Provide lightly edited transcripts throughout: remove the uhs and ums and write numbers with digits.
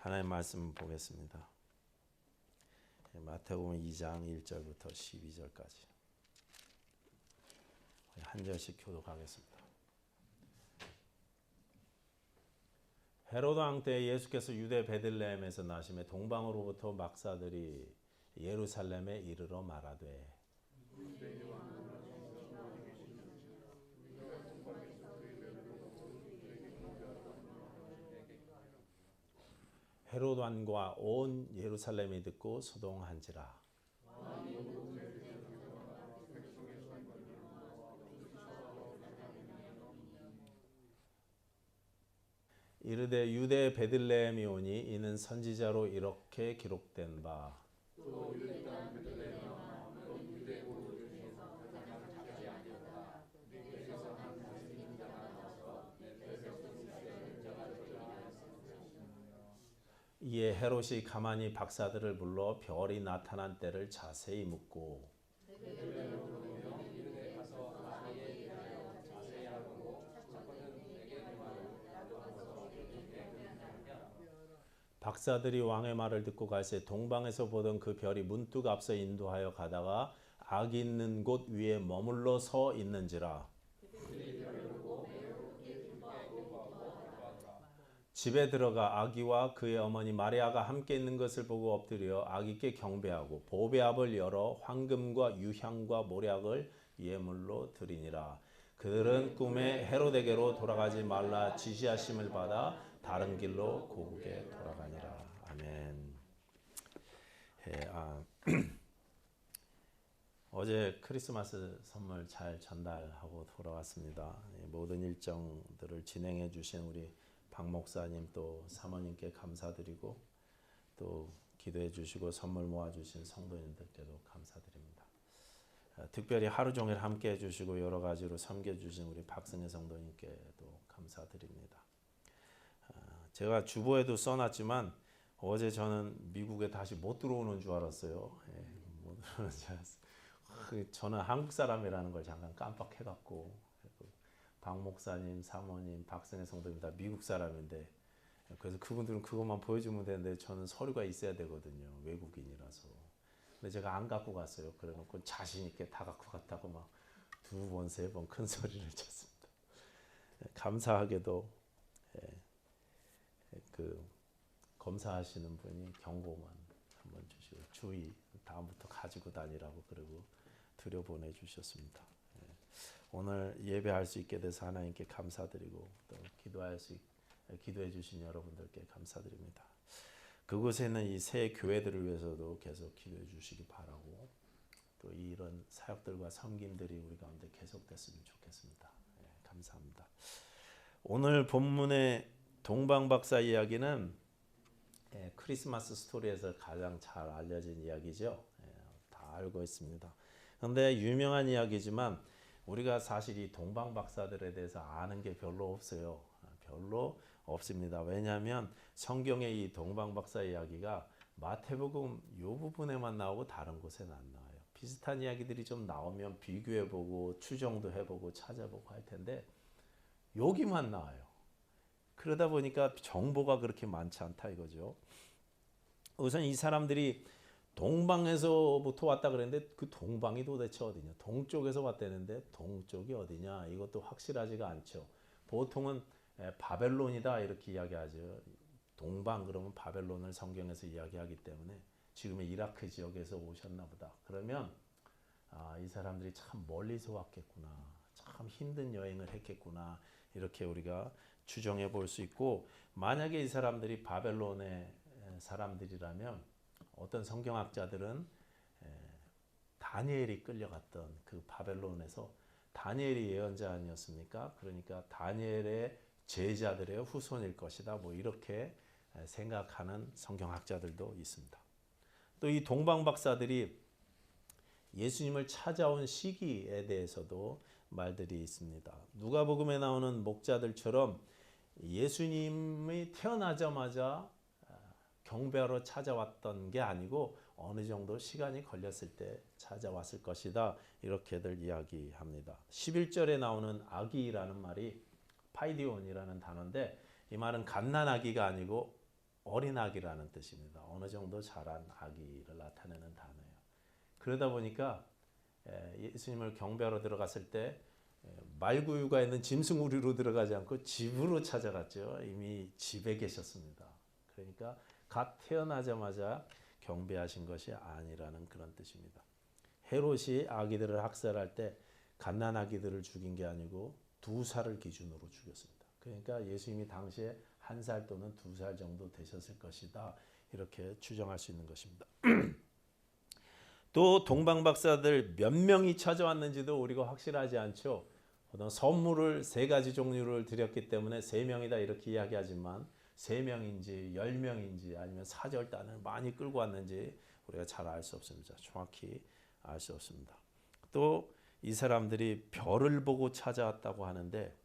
하나님 말씀 보겠습니다. 마태복음 2장 1절부터 12절까지 한 절씩 교독하겠습니다. 헤로드 왕 때 예수께서 유대 베들레헴에서 나심에 동방으로부터 막사들이 예루살렘에 이르러 말하되 헤로드 왕과 온 예루살렘이 듣고 소동한지라. 이르되 유대 베들레헴이 오니 이는 선지자로 이렇게 기록된 바 이에 헤롯이 가만히 박사들을 불러 별이 나타난 때를 자세히 묻고 박사들이 왕의 말을 듣고 갈새 동방에서 보던 그 별이 문득 앞서 인도하여 가다가 악이 있는 곳 위에 머물러 서 있는지라. 집에 들어가 아기와 그의 어머니 마리아가 함께 있는 것을 보고 엎드려 아기께 경배하고 보배압을 열어 황금과 유향과 모략을 예물로 드리니라. 그들은 꿈에 헤로데게로 돌아가지 말라 지시하심을 받아 다른 길로 고국에 돌아가니라. 아멘. 어제 크리스마스 선물 잘 전달하고 돌아왔습니다. 모든 일정들을 진행해 주신 우리 박 목사님 또 사모님께 감사드리고 또 기도해 주시고 선물 모아 주신 성도님들께도 감사드립니다. 특별히 하루 종일 함께 해주시고 여러 가지로 섬겨주신 우리 박승혜 성도님께도 감사드립니다. 제가 주보에도 써놨지만 어제 저는 미국에 다시 못 들어오는 줄 알았어요. 못 들어오는 줄 알았어요. 저는 한국 사람이라는 걸 잠깐 깜빡해갖고 박 목사님, 사모님, 박승혜 성도님 다 미국 사람인데 그래서 그분들은 그것만 보여주면 되는데 저는 서류가 있어야 되거든요. 외국인이라서. 근데 제가 안 갖고 갔어요. 그래놓고 자신 있게 다 갖고 갔다고 막 2번, 3번 큰 소리를 쳤습니다. 감사하게도 그 검사하시는 분이 경고만 한번 주시고 주의 다음부터 가지고 다니라고 그러고 들여보내 주셨습니다. 오늘 예배할 수 있게 돼서 하나님께 감사드리고 또 기도해 주신 여러분들께 감사드립니다. 그곳에 있는 이 새 교회들을 위해서도 계속 기도해 주시기 바라고 또 이런 사역들과 섬김들이 우리 가운데 계속됐으면 좋겠습니다. 감사합니다. 오늘 본문의 동방박사 이야기는 크리스마스 스토리에서 가장 잘 알려진 이야기죠. 다 알고 있습니다. 그런데 유명한 이야기지만 우리가 사실 이 동방박사들에 대해서 아는 게 별로 없어요. 별로 없습니다. 왜냐하면 성경의 이 동방박사 이야기가 마태복음 이 부분에만 나오고 다른 곳에는 안 나와요. 비슷한 이야기들이 좀 나오면 비교해보고 추정도 해보고 찾아보고 할 텐데 여기만 나와요. 그러다 보니까 정보가 그렇게 많지 않다 이거죠. 우선 이 사람들이 동방에서부터 왔다 그랬는데 그 동방이 도대체 어디냐? 동쪽에서 왔다는데 동쪽이 어디냐? 이것도 확실하지가 않죠. 보통은 바벨론이다 이렇게 이야기하죠. 동방 그러면 바벨론을 성경에서 이야기하기 때문에 지금의 이라크 지역에서 오셨나 보다. 그러면 이 사람들이 참 멀리서 왔겠구나. 참 힘든 여행을 했겠구나. 이렇게 우리가 추정해 볼 수 있고 만약에 이 사람들이 바벨론의 사람들이라면 어떤 성경학자들은 다니엘이 끌려갔던 그 바벨론에서 다니엘이 예언자 아니었습니까? 그러니까 다니엘의 제자들의 후손일 것이다. 뭐 이렇게 생각하는 성경학자들도 있습니다. 또 이 동방박사들이 예수님을 찾아온 시기에 대해서도 말들이 있습니다. 누가복음에 나오는 목자들처럼 예수님이 태어나자마자 경배하러 찾아왔던 게 아니고 어느 정도 시간이 걸렸을 때 찾아왔을 것이다. 이렇게들 이야기합니다. 11절에 나오는 아기라는 말이 파이디온이라는 단어인데 이 말은 갓난아기가 아니고 어린 아기라는 뜻입니다. 어느 정도 자란 아기를 나타내는 단어예요. 그러다 보니까 예수님을 경배하러 들어갔을 때 말구유가 있는 짐승우리로 들어가지 않고 집으로 찾아갔죠. 이미 집에 계셨습니다. 그러니까 갓 태어나자마자 경배하신 것이 아니라는 그런 뜻입니다. 헤롯이 아기들을 학살할 때 갓난아기들을 죽인 게 아니고 2살을 기준으로 죽였습니다. 그러니까 예수님이 당시에 1살 또는 2살 정도 되셨을 것이다. 이렇게 추정할 수 있는 것입니다. 또 동방박사들 몇 명이 찾아왔는지도 우리가 확실하지 않죠. 어떤 선물을 3가지 종류를 드렸기 때문에 3명이다 이렇게 이야기하지만 3명인지 10명인지 아니면 사절단을 많이 끌고 왔는지 우리가 잘 알 수 없습니다. 정확히 알 수 없습니다. 또 이 사람들이 별을 보고 찾아왔다고 하는데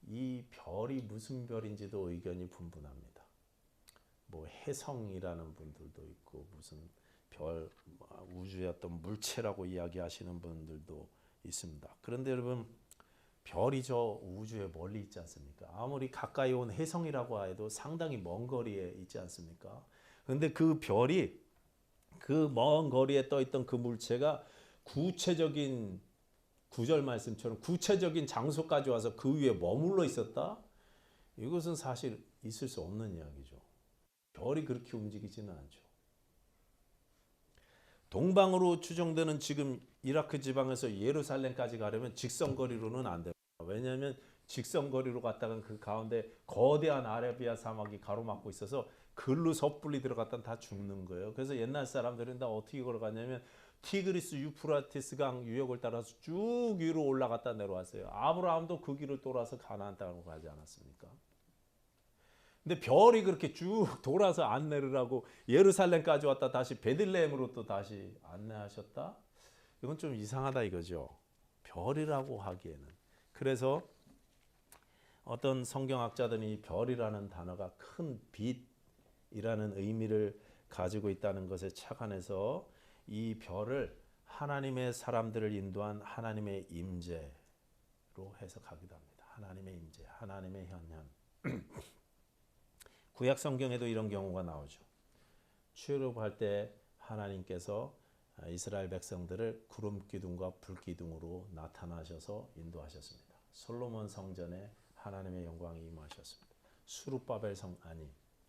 이 별이 무슨 별인지도 의견이 분분합니다. 뭐 혜성이라는 분들도 있고 무슨 별 우주의 어떤 물체라고 이야기하시는 분들도 있습니다. 그런데 여러분 별이 저 우주에 멀리 있지 않습니까? 아무리 가까이 온 혜성이라고 해도 상당히 먼 거리에 있지 않습니까? 그런데 그 별이 그 먼 거리에 떠 있던 그 물체가 구체적인 구절 말씀처럼 구체적인 장소까지 와서 그 위에 머물러 있었다? 이것은 사실 있을 수 없는 이야기죠. 별이 그렇게 움직이지는 않죠. 동방으로 추정되는 지금 이라크 지방에서 예루살렘까지 가려면 직선거리로는 안 됩니다. 왜냐하면 직선거리로 갔다간 그 가운데 거대한 아라비아 사막이 가로막고 있어서 글로 섣불리 들어갔다간 다 죽는 거예요. 그래서 옛날 사람들은 다 어떻게 걸어갔냐면 티그리스 유프라티스 강 유역을 따라서 쭉 위로 올라갔다 내려왔어요. 아브라함도 그 길을 돌아서 가나안 땅으로 가지 않았습니까? 근데 별이 그렇게 쭉 돌아서 안내를 예루살렘까지 왔다 다시 베들레헴으로 또 다시 안내하셨다? 이건 좀 이상하다 이거죠. 별이라고 하기에는. 그래서 어떤 성경학자들이 별이라는 단어가 큰 빛이라는 의미를 가지고 있다는 것에 착안해서 이 별을 하나님의 사람들을 인도한 하나님의 임재로 해석하기도 합니다. 하나님의 임재, 하나님의 현현. 구약 성경에도 이런 경우가 나오죠. 출애굽할 때 하나님께서 이스라엘 백성들을 구름 기둥과 불 기둥으로 나타나셔서 인도하셨습니다. 솔로몬 성전에 하나님의 영광이 임하셨습니다. 수룹바벨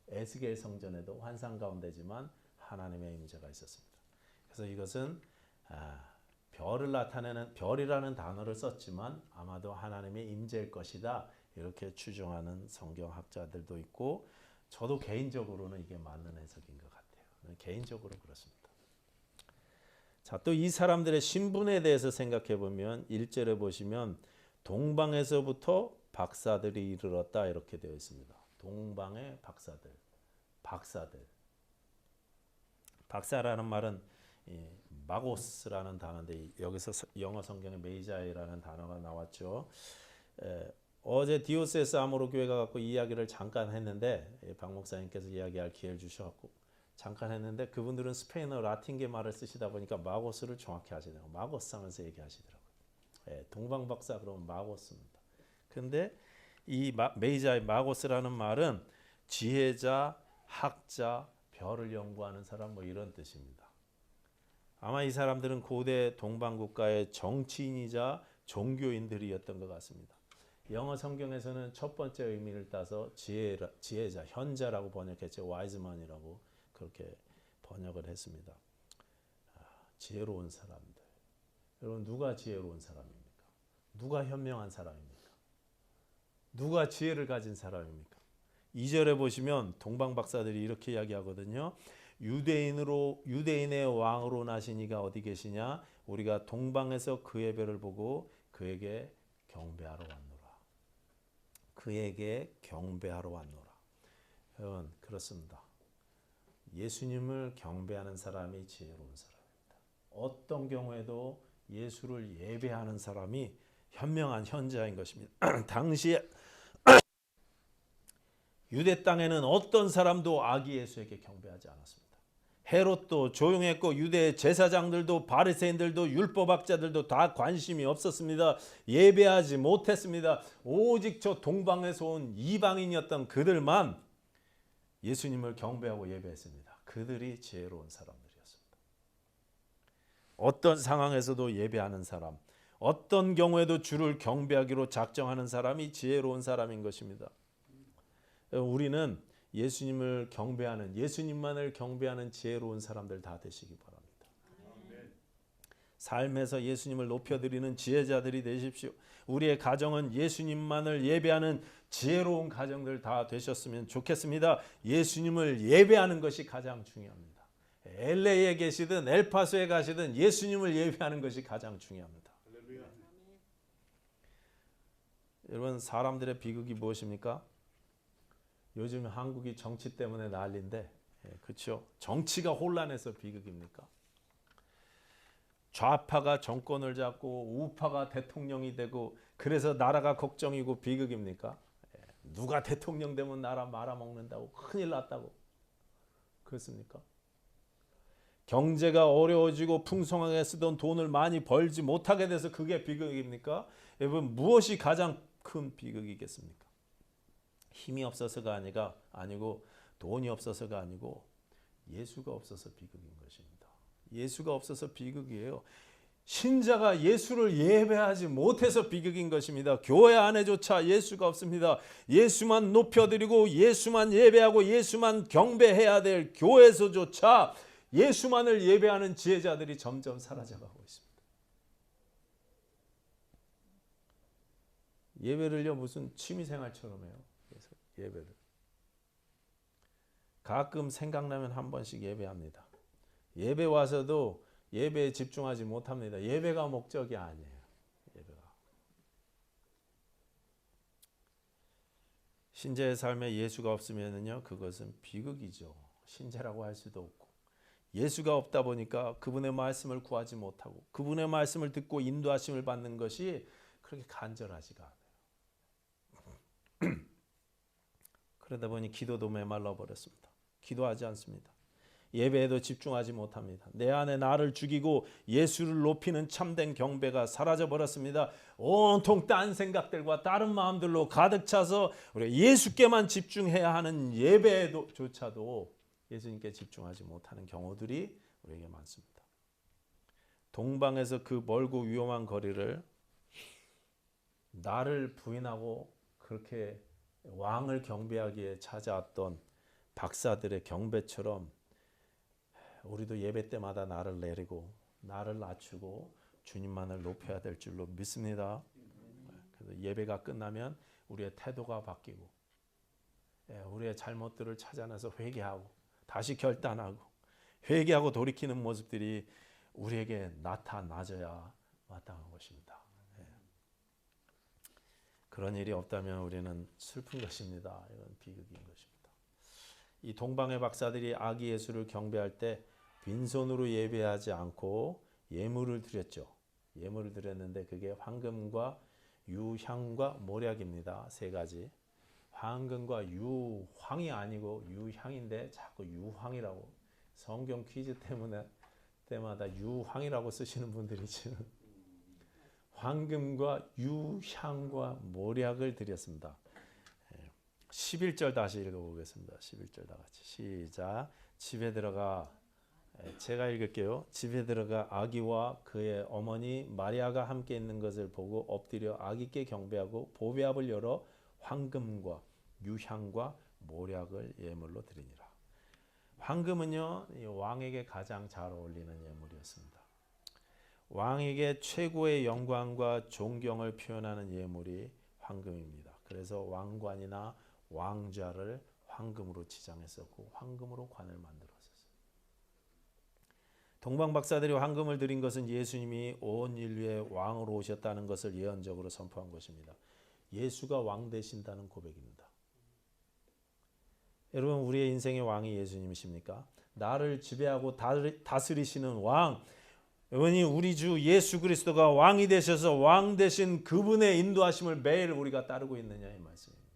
에스겔 성전에도 환상 가운데지만 하나님의 임재가 있었습니다. 그래서 이것은 별을 나타내는 별이라는 단어를 썼지만 아마도 하나님의 임재일 것이다. 이렇게 추정하는 성경학자들도 있고 저도 개인적으로는 이게 맞는 해석인 것 같아요. 개인적으로 그렇습니다. 자, 또 이 사람들의 신분에 대해서 생각해 보면 1절에 보시면 동방에서부터 박사들이 이르렀다 이렇게 되어 있습니다. 동방의 박사들. 박사라는 말은 마고스라는 단어인데 여기서 영어 성경에 메이자이라는 단어가 나왔죠. 어제 디오세스 아모로 교회가 갖고 이야기를 잠깐 했는데 박 목사님께서 이야기할 기회를 주셔갖고 잠깐 했는데 그분들은 스페인어 라틴계 말을 쓰시다 보니까 마고스를 정확히 하시더라고요. 마고스 하면서 얘기하시더라고요. 동방박사 그러면 마고스입니다. 근데 이 메이자이 마고스라는 말은 지혜자, 학자, 별을 연구하는 사람 뭐 이런 뜻입니다. 아마 이 사람들은 고대 동방국가의 정치인이자 종교인들이었던 것 같습니다. 영어 성경에서는 첫 번째 의미를 따서 지혜자, 현자라고 번역했죠. 와이즈먼이라고 그렇게 번역을 했습니다. 지혜로운 사람들. 여러분 누가 지혜로운 사람입니까? 누가 현명한 사람입니까? 누가 지혜를 가진 사람입니까? 2절에 보시면 동방박사들이 이렇게 이야기하거든요. 유대인의 왕으로 나신 이가 어디 계시냐? 우리가 동방에서 그의 별을 보고 그에게 경배하러 왔노라. 그에게 경배하러 왔노라. 여러분 그렇습니다. 예수님을 경배하는 사람이 지혜로운 사람입니다. 어떤 경우에도 예수를 예배하는 사람이 현명한 현자인 것입니다. 당시에 유대 땅에는 어떤 사람도 아기 예수에게 경배하지 않았습니다. 헤롯도 조용했고 유대 제사장들도 바리새인들도 율법학자들도 다 관심이 없었습니다. 예배하지 못했습니다. 오직 저 동방에서 온 이방인이었던 그들만 예수님을 경배하고 예배했습니다. 그들이 지혜로운 사람들이었습니다. 어떤 상황에서도 예배하는 사람, 어떤 경우에도 주를 경배하기로 작정하는 사람이 지혜로운 사람인 것입니다. 우리는 예수님을 경배하는, 예수님만을 경배하는 지혜로운 사람들 다 되시기 바랍니다. 삶에서 예수님을 높여드리는 지혜자들이 되십시오. 우리의 가정은 예수님만을 예배하는 지혜로운 가정들 다 되셨으면 좋겠습니다. 예수님을 예배하는 것이 가장 중요합니다. LA에 계시든 엘파소에 가시든 예수님을 예배하는 것이 가장 중요합니다. 여러분, 사람들의 비극이 무엇입니까? 요즘 한국이 정치 때문에 난리인데, 그렇죠? 정치가 혼란해서 비극입니까? 좌파가 정권을 잡고 우파가 대통령이 되고 그래서 나라가 걱정이고 비극입니까? 누가 대통령 되면 나라 말아먹는다고 큰일 났다고 그렇습니까? 경제가 어려워지고 풍성하게 쓰던 돈을 많이 벌지 못하게 돼서 그게 비극입니까? 여러분, 무엇이 가장 큰 비극이겠습니까? 힘이 없어서가 아니고 돈이 없어서가 아니고 예수가 없어서 비극인 것입니다. 예수가 없어서 비극이에요. 신자가 예수를 예배하지 못해서 비극인 것입니다. 교회 안에조차 예수가 없습니다. 예수만 높여드리고 예수만 예배하고 예수만 경배해야 될 교회에서조차 예수만을 예배하는 지혜자들이 점점 사라져가고 있습니다. 예배를요 무슨 취미생활처럼 해요. 그래서 예배를 가끔 생각나면 한 번씩 예배합니다. 예배 와서도 예배에 집중하지 못합니다. 예배가 목적이 아니에요. 예배가. 신자의 삶에 예수가 없으면요 그것은 비극이죠. 신자라고 할 수도 없고 예수가 없다 보니까 그분의 말씀을 구하지 못하고 그분의 말씀을 듣고 인도하심을 받는 것이 그렇게 간절하지가 않아요. 그러다 보니 기도도 메말라 버렸습니다. 기도하지 않습니다. 예배에도 집중하지 못합니다. 내 안에 나를 죽이고 예수를 높이는 참된 경배가 사라져 버렸습니다. 온통 딴 생각들과 다른 마음들로 가득 차서 우리가 예수께만 집중해야 하는 예배조차도 예수님께 집중하지 못하는 경우들이 우리에게 많습니다. 동방에서 그 멀고 위험한 거리를 나를 부인하고 그렇게 왕을 경배하기에 찾아왔던 박사들의 경배처럼 우리도 예배 때마다 나를 내리고 나를 낮추고 주님만을 높여야 될 줄로 믿습니다. 그래서 예배가 끝나면 우리의 태도가 바뀌고 우리의 잘못들을 찾아내서 회개하고 다시 결단하고 회개하고 돌이키는 모습들이 우리에게 나타나져야 마땅한 것입니다. 그런 일이 없다면 우리는 슬픈 것입니다. 이건 비극인 것입니다. 이 동방의 박사들이 아기 예수를 경배할 때 빈손으로 예배하지 않고 예물을 드렸죠. 예물을 드렸는데 그게 황금과 유향과 모략입니다. 세 가지. 황금과 유황이 아니고 유향인데 자꾸 유황이라고 성경 퀴즈 때마다 유황이라고 쓰시는 분들이 지금 황금과 유향과 모략을 드렸습니다. 11절 다시 읽어보겠습니다. 11절 다 같이 시작. 집에 들어가 제가 읽을게요. 집에 들어가 아기와 그의 어머니 마리아가 함께 있는 것을 보고 엎드려 아기께 경배하고 보배압을 열어 황금과 유향과 모략을 예물로 드리니라. 황금은요 왕에게 가장 잘 어울리는 예물이었습니다. 왕에게 최고의 영광과 존경을 표현하는 예물이 황금입니다. 그래서 왕관이나 왕좌를 황금으로 치장했었고 황금으로 관을 만들었었어요. 동방 박사들이 황금을 드린 것은 예수님이 온 인류의 왕으로 오셨다는 것을 예언적으로 선포한 것입니다. 예수가 왕 되신다는 고백입니다. 여러분, 우리의 인생의 왕이 예수님이십니까? 나를 지배하고 다스리시는 왕, 여러분이 우리 주 예수 그리스도가 왕이 되셔서 왕 되신 그분의 인도하심을 매일 우리가 따르고 있느냐 이 말씀입니다.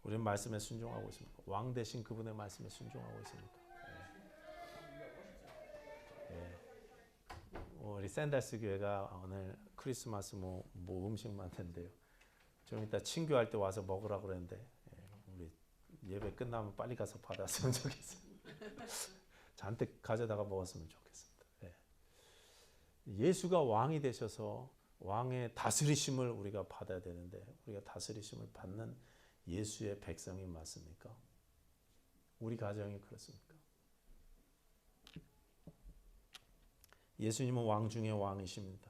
우리는 말씀에 순종하고 있습니까? 왕 되신 그분의 말씀에 순종하고 있습니까? 우리 샌달스 교회가 오늘 크리스마스 뭐 음식 만든대요. 좀 이따 친교할 때 와서 먹으라고 그랬는데 예배 끝나면 빨리 가서 받았으면 좋겠어요. 잔뜩 가져다가 먹었으면 좋겠습니다. 네. 예수가 왕이 되셔서 왕의 다스리심을 우리가 받아야 되는데 우리가 다스리심을 받는 예수의 백성이 맞습니까? 우리 가정이 그렇습니까? 예수님은 왕 중에 왕이십니다.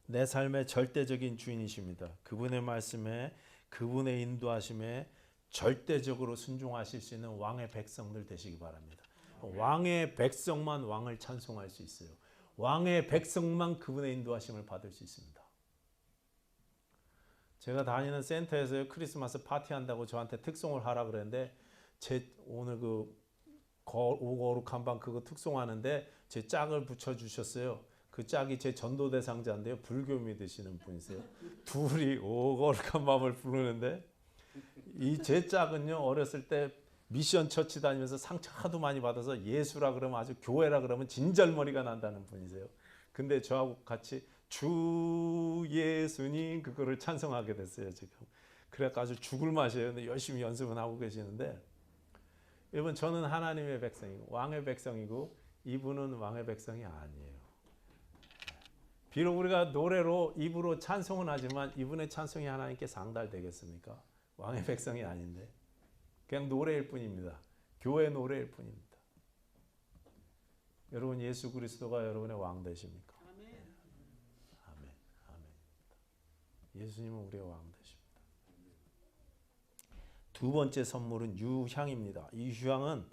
내 삶의 절대적인 주인이십니다. 그분의 말씀에 그분의 인도하심에 절대적으로 순종하실 수 있는 왕의 백성들 되시기 바랍니다. 왕의 백성만 왕을 찬송할 수 있어요. 왕의 백성만 그분의 인도하심을 받을 수 있습니다. 제가 다니는 센터에서 크리스마스 파티한다고 저한테 특송을 하라 그랬는데 오늘 그 오거룩한 밤 그거 특송하는데 제 짝을 붙여주셨어요. 그 짝이 제 전도 대상자인데요. 불교 믿으시는 분이세요. 둘이 오거룩한 밤을 부르는데 이 제 짝은요 어렸을 때 미션 처치 다니면서 상처 하도 많이 받아서 예수라 그러면 아주 교회라 그러면 진절머리가 난다는 분이세요. 근데 저하고 같이 주 예수님 그거를 찬송하게 됐어요 지금. 그래서 아주 죽을 맛이에요. 근데 열심히 연습은 하고 계시는데 여러분 저는 하나님의 백성이고 왕의 백성이고 이분은 왕의 백성이 아니에요. 비록 우리가 노래로 입으로 찬송은 하지만 이분의 찬송이 하나님께 상달되겠습니까? 왕의 백성이 아닌데 그냥 노래일 뿐입니다. 교회 노래일 뿐입니다. 여러분 예수 그리스도가 여러분의 왕 되십니까? 아멘. 아멘. 아멘입니다. 예수님은 우리의 왕 되십니다. 두 번째 선물은 유향입니다. 이 유향은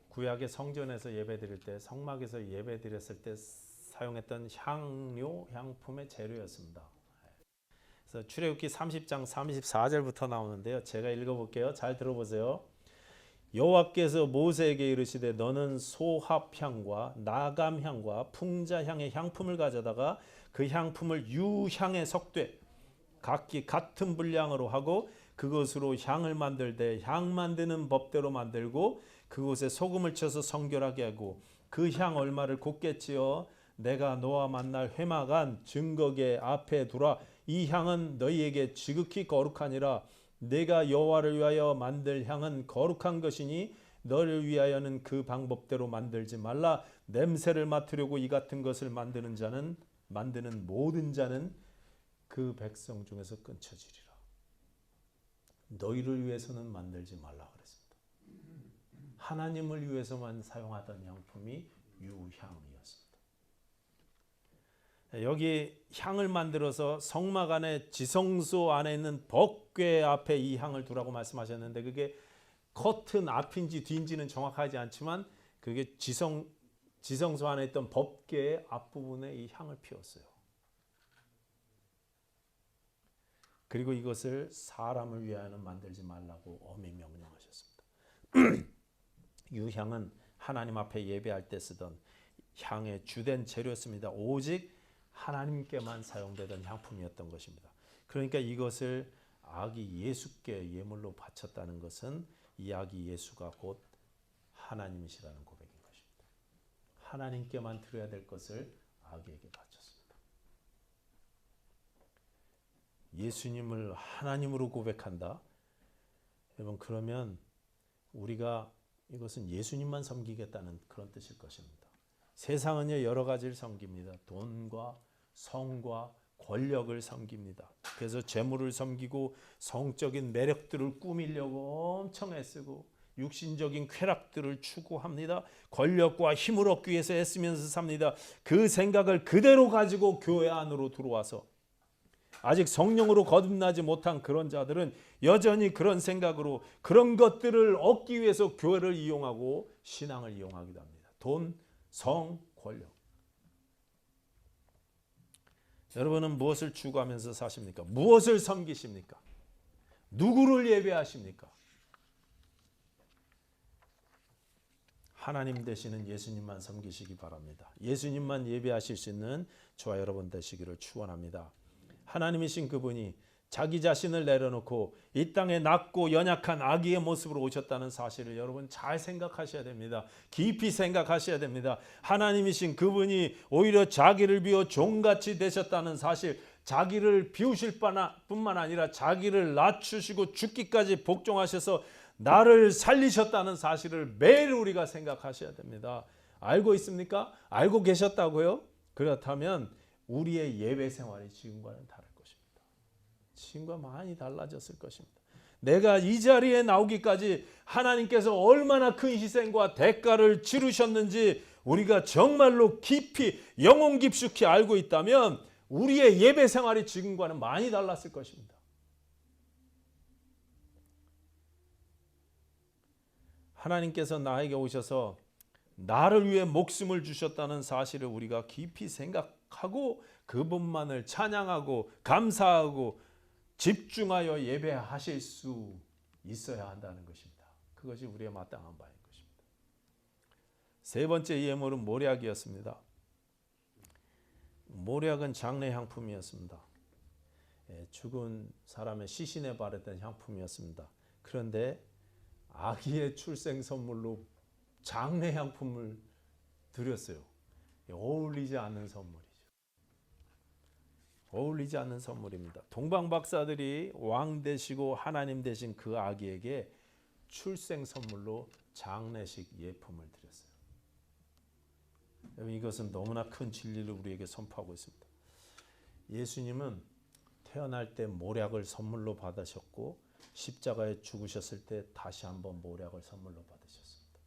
구약의 성전에서 예배드릴 때 성막에서 예배드렸을 때 사용했던 향료, 향품의 재료였습니다. 그래서 출애굽기 30장 34절부터 나오는데요. 제가 읽어볼게요. 잘 들어보세요. 여호와께서 모세에게 이르시되 너는 소합향과 나감향과 풍자향의 향품을 가져다가 그 향품을 유향에 섞되 각기 같은 분량으로 하고 그것으로 향을 만들되 향 만드는 법대로 만들고 그곳에 소금을 쳐서 성결하게 하고 그 향 얼마를 곱게 찌어 내가 너와 만날 회막안 증거계 앞에 두라. 이 향은 너희에게 지극히 거룩하니라. 내가 여호와를 위하여 만들 향은 거룩한 것이니 너를 위하여는 그 방법대로 만들지 말라. 냄새를 맡으려고 이 같은 것을 만드는 모든 자는 그 백성 중에서 끊쳐지리라. 너희를 위해서는 만들지 말라 그랬습니다. 하나님을 위해서만 사용하던 향품이 유향이었습니다. 여기 향을 만들어서 성막 안에 지성소 안에 있는 법궤 앞에 이 향을 두라고 말씀하셨는데 그게 커튼 앞인지 뒤인지는 정확하지 않지만 그게 지성소 안에 있던 법궤의 앞부분에 이 향을 피웠어요. 그리고 이것을 사람을 위하여는 만들지 말라고 엄히 명령하셨습니다. 유향은 하나님 앞에 예배할 때 쓰던 향의 주된 재료였습니다. 오직 하나님께만 사용되던 향품이었던 것입니다. 그러니까 이것을 아기 예수께 예물로 바쳤다는 것은 이 아기 예수가 곧 하나님이시라는 고백인 것입니다. 하나님께만 드려야 될 것을 아기에게 바쳤습니다. 예수님을 하나님으로 고백한다. 여러분 그러면 우리가 이것은 예수님만 섬기겠다는 그런 뜻일 것입니다. 세상은요 여러 가지를 섬깁니다. 돈과 성과 권력을 섬깁니다. 그래서 재물을 섬기고 성적인 매력들을 꾸미려고 엄청 애쓰고 육신적인 쾌락들을 추구합니다. 권력과 힘을 얻기 위해서 애쓰면서 삽니다. 그 생각을 그대로 가지고 교회 안으로 들어와서 아직 성령으로 거듭나지 못한 그런 자들은 여전히 그런 생각으로 그런 것들을 얻기 위해서 교회를 이용하고 신앙을 이용하기도 합니다. 돈, 성, 권력. 여러분은 무엇을 추구하면서 사십니까? 무엇을 섬기십니까? 누구를 예배하십니까? 하나님 되시는 예수님만 섬기시기 바랍니다. 예수님만 예배하실 수 있는 저와 여러분 되시기를 축원합니다. 하나님이신 그분이 자기 자신을 내려놓고 이 땅에 낮고 연약한 아기의 모습으로 오셨다는 사실을 여러분 잘 생각하셔야 됩니다. 깊이 생각하셔야 됩니다. 하나님이신 그분이 오히려 자기를 비워 종같이 되셨다는 사실 자기를 비우실 뿐만 아니라 자기를 낮추시고 죽기까지 복종하셔서 나를 살리셨다는 사실을 매일 우리가 생각하셔야 됩니다. 알고 있습니까? 알고 계셨다고요? 그렇다면 우리의 예배 생활이 지금과는 다를 것입니다. 지금과 많이 달라졌을 것입니다. 내가 이 자리에 나오기까지 하나님께서 얼마나 큰 희생과 대가를 치르셨는지 우리가 정말로 깊이 영혼 깊숙이 알고 있다면 우리의 예배 생활이 지금과는 많이 달랐을 것입니다. 하나님께서 나에게 오셔서 나를 위해 목숨을 주셨다는 사실을 우리가 깊이 생각하고 그분만을 찬양하고 감사하고 집중하여 예배하실 수 있어야 한다는 것입니다. 그것이 우리의 마땅한 바인 것입니다. 세 번째 예물은 모략이었습니다. 모략은 장례 향품이었습니다. 죽은 사람의 시신에 바르던 향품이었습니다. 그런데 아기의 출생 선물로 장례 향품을 드렸어요. 어울리지 않는 선물이죠. 어울리지 않는 선물입니다. 동방 박사들이 왕 되시고 하나님 되신 그 아기에게 출생 선물로 장례식 예품을 드렸어요. 이것은 너무나 큰 진리를 우리에게 선포하고 있습니다. 예수님은 태어날 때 모략을 선물로 받으셨고 십자가에 죽으셨을 때 다시 한번 모략을 선물로 받으셨습니다.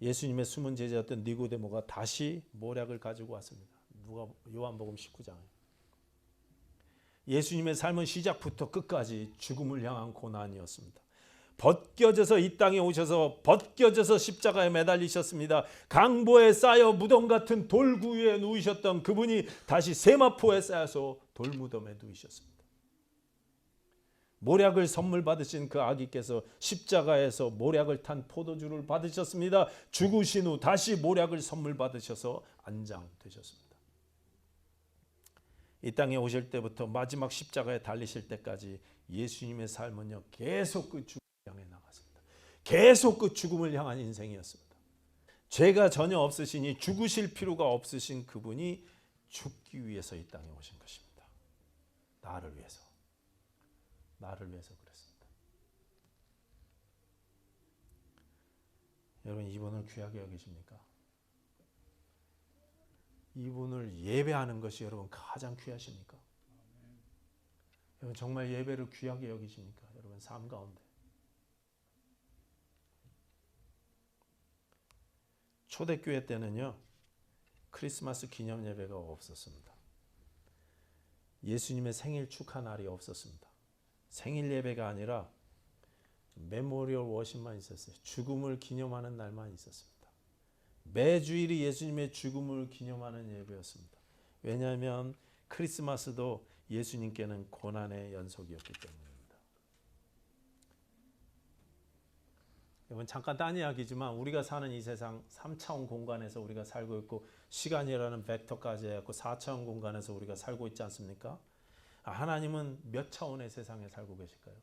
예수님의 숨은 제자였던 니고데모가 다시 모략을 가지고 왔습니다. 요한복음 19장에. 예수님의 삶은 시작부터 끝까지 죽음을 향한 고난이었습니다. 벗겨져서 이 땅에 오셔서 벗겨져서 십자가에 매달리셨습니다. 강보에 쌓여 무덤 같은 돌구 위에 누우셨던 그분이 다시 세마포에 쌓여서 돌무덤에 누우셨습니다. 모략을 선물 받으신 그 아기께서 십자가에서 모략을 탄 포도주를 받으셨습니다. 죽으신 후 다시 모략을 선물 받으셔서 안장되셨습니다. 이 땅에 오실 때부터 마지막 십자가에 달리실 때까지 예수님의 삶은요 계속 그 죽음을 향해 나갔습니다. 계속 그 죽음을 향한 인생이었습니다. 죄가 전혀 없으시니 죽으실 필요가 없으신 그분이 죽기 위해서 이 땅에 오신 것입니다. 나를 위해서 그랬습니다. 여러분 이분을 귀하게 여기십니까? 이분을 예배하는 것이 여러분 가장 귀하십니까? 여러분 정말 예배를 귀하게 여기십니까? 여러분 삶 가운데. 초대교회 때는요 크리스마스 기념 예배가 없었습니다. 예수님의 생일 축하 날이 없었습니다. 생일 예배가 아니라 메모리얼 워십만 있었어요. 죽음을 기념하는 날만 있었습니다. 매주일이 예수님의 죽음을 기념하는 예배였습니다. 왜냐하면 크리스마스도 예수님께는 고난의 연속이었기 때문입니다. 여러분 잠깐 딴 이야기지만 우리가 사는 이 세상 3차원 공간에서 우리가 살고 있고 시간이라는 벡터까지 해갖고 4차원 공간에서 우리가 살고 있지 않습니까? 하나님은 몇 차원의 세상에 살고 계실까요?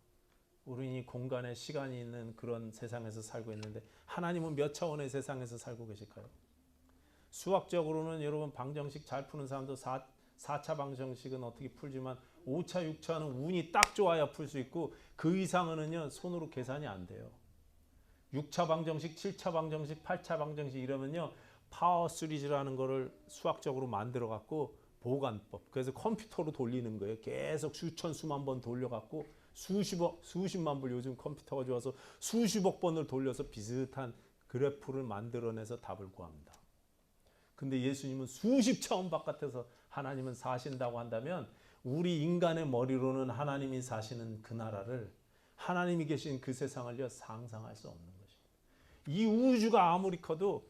우리는 이 공간에 시간이 있는 그런 세상에서 살고 있는데 하나님은 몇 차원의 세상에서 살고 계실까요? 수학적으로는 여러분 방정식 잘 푸는 사람도 4차 방정식은 어떻게 풀지만 5차, 6차는 운이 딱 좋아야 풀 수 있고 그 이상은요 손으로 계산이 안 돼요. 6차 방정식, 7차 방정식, 8차 방정식 이러면요 파워 시리즈라는 거를 수학적으로 만들어 갖고 보관법. 그래서 컴퓨터로 돌리는 거예요. 계속 수천 수만 번 돌려갖고 수십만 번 요즘 컴퓨터가 좋아서 수십억 번을 돌려서 비슷한 그래프를 만들어내서 답을 구합니다. 근데 예수님은 수십 차원 바깥에서 하나님은 사신다고 한다면 우리 인간의 머리로는 하나님이 사시는 그 나라를 하나님이 계신 그 세상을요 상상할 수 없는 것입니다. 이 우주가 아무리 커도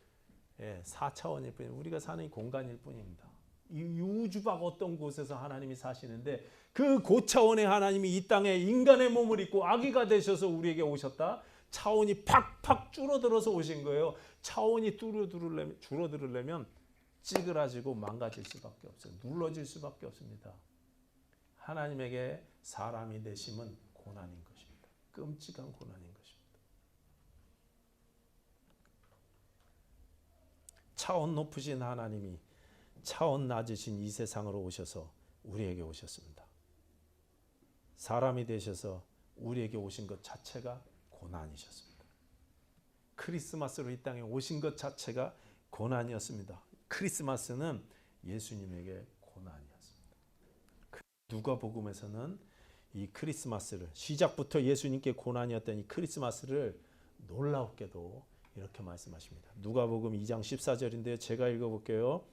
4차원일 뿐입니다. 우리가 사는 공간일 뿐입니다. 이 우주 밖 어떤 곳에서 하나님이 사시는데 그 고차원의 하나님이 이 땅에 인간의 몸을 입고 아기가 되셔서 우리에게 오셨다. 차원이 팍팍 줄어들어서 오신 거예요. 차원이 줄어들려면 찌그러지고 망가질 수밖에 없어요. 눌러질 수밖에 없습니다. 하나님에게 사람이 되심은 고난인 것입니다. 끔찍한 고난인 것입니다. 차원 높으신 하나님이 차원 낮으신 이 세상으로 오셔서 우리에게 오셨습니다. 사람이 되셔서 우리에게 오신 것 자체가 고난이셨습니다. 크리스마스로 이 땅에 오신 것 자체가 고난이었습니다. 크리스마스는 예수님에게 고난이었습니다. 누가복음에서는 이 크리스마스를 시작부터 예수님께 고난이었던 이 크리스마스를 놀랍게도 이렇게 말씀하십니다. 누가복음 2장 14절인데요. 제가 읽어볼게요.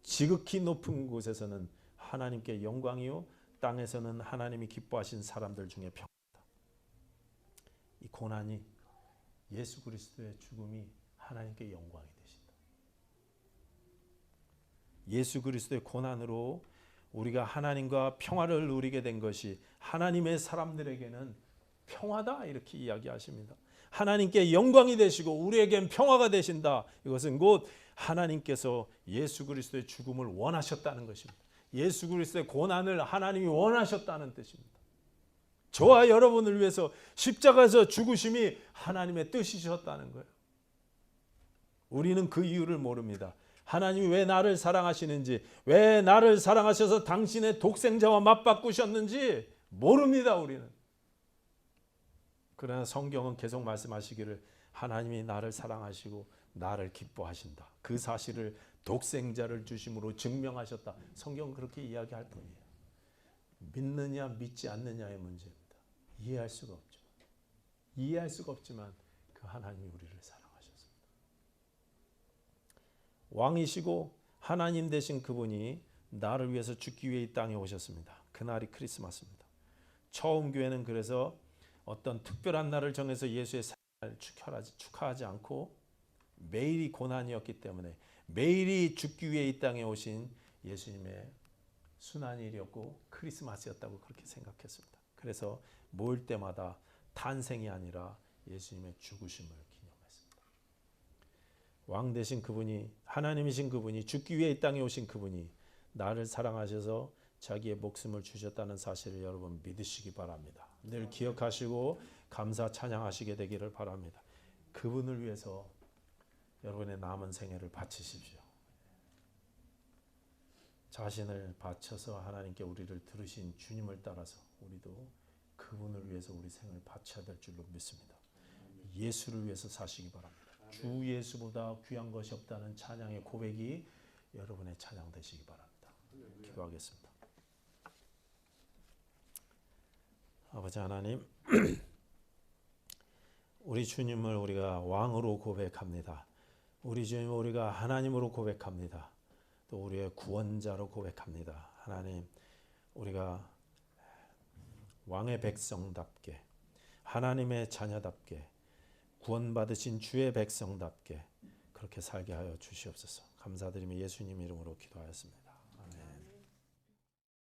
지극히 높은 곳에서는 하나님께 영광이요 땅에서는 하나님이 기뻐하신 사람들 중에 평안하다. 이 고난이 예수 그리스도의 죽음이 하나님께 영광이 되신다. 예수 그리스도의 고난으로 우리가 하나님과 평화를 누리게 된 것이 하나님의 사람들에게는 평화다 이렇게 이야기하십니다. 하나님께 영광이 되시고 우리에겐 평화가 되신다. 이것은 곧 하나님께서 예수 그리스도의 죽음을 원하셨다는 것입니다. 예수 그리스도의 고난을 하나님이 원하셨다는 뜻입니다. 저와 여러분을 위해서 십자가에서 죽으심이 하나님의 뜻이셨다는 거예요. 우리는 그 이유를 모릅니다. 하나님이 왜 나를 사랑하시는지, 왜 나를 사랑하셔서 당신의 독생자와 맞바꾸셨는지 모릅니다. 우리는. 그러나 성경은 계속 말씀하시기를 하나님이 나를 사랑하시고 나를 기뻐하신다. 그 사실을 독생자를 주심으로 증명하셨다. 성경은 그렇게 이야기할 뿐이에요. 믿느냐 믿지 않느냐의 문제입니다. 이해할 수가 없죠. 이해할 수가 없지만 그 하나님이 우리를 사랑하셨습니다. 왕이시고 하나님 되신 그분이 나를 위해서 죽기 위해 이 땅에 오셨습니다. 그날이 크리스마스입니다. 처음 교회는 그래서 어떤 특별한 날을 정해서 예수의 생일을 축하하지 않고 매일이 고난이었기 때문에 매일이 죽기 위해 이 땅에 오신 예수님의 순환일이었고 크리스마스였다고 그렇게 생각했습니다. 그래서 모일 때마다 탄생이 아니라 예수님의 죽으심을 기념했습니다. 왕 되신 그분이, 하나님이신 그분이, 죽기 위해 이 땅에 오신 그분이 나를 사랑하셔서 자기의 목숨을 주셨다는 사실을 여러분 믿으시기 바랍니다. 늘 기억하시고 감사 찬양하시게 되기를 바랍니다. 그분을 위해서 여러분의 남은 생애를 바치십시오. 자신을 바쳐서 하나님께 우리를 들으신 주님을 따라서 우리도 그분을 위해서 우리 생을 바쳐야 될 줄로 믿습니다. 예수를 위해서 사시기 바랍니다. 주 예수보다 귀한 것이 없다는 찬양의 고백이 여러분의 찬양 되시기 바랍니다. 기도하겠습니다. 아버지 하나님, 우리 주님을 우리가 왕으로 고백합니다. 우리 주님을 우리가 하나님으로 고백합니다. 또 우리의 구원자로 고백합니다. 하나님, 우리가 왕의 백성답게, 하나님의 자녀답게, 구원받으신 주의 백성답게 그렇게 살게 하여 주시옵소서. 감사드리며 예수님 이름으로 기도하였습니다.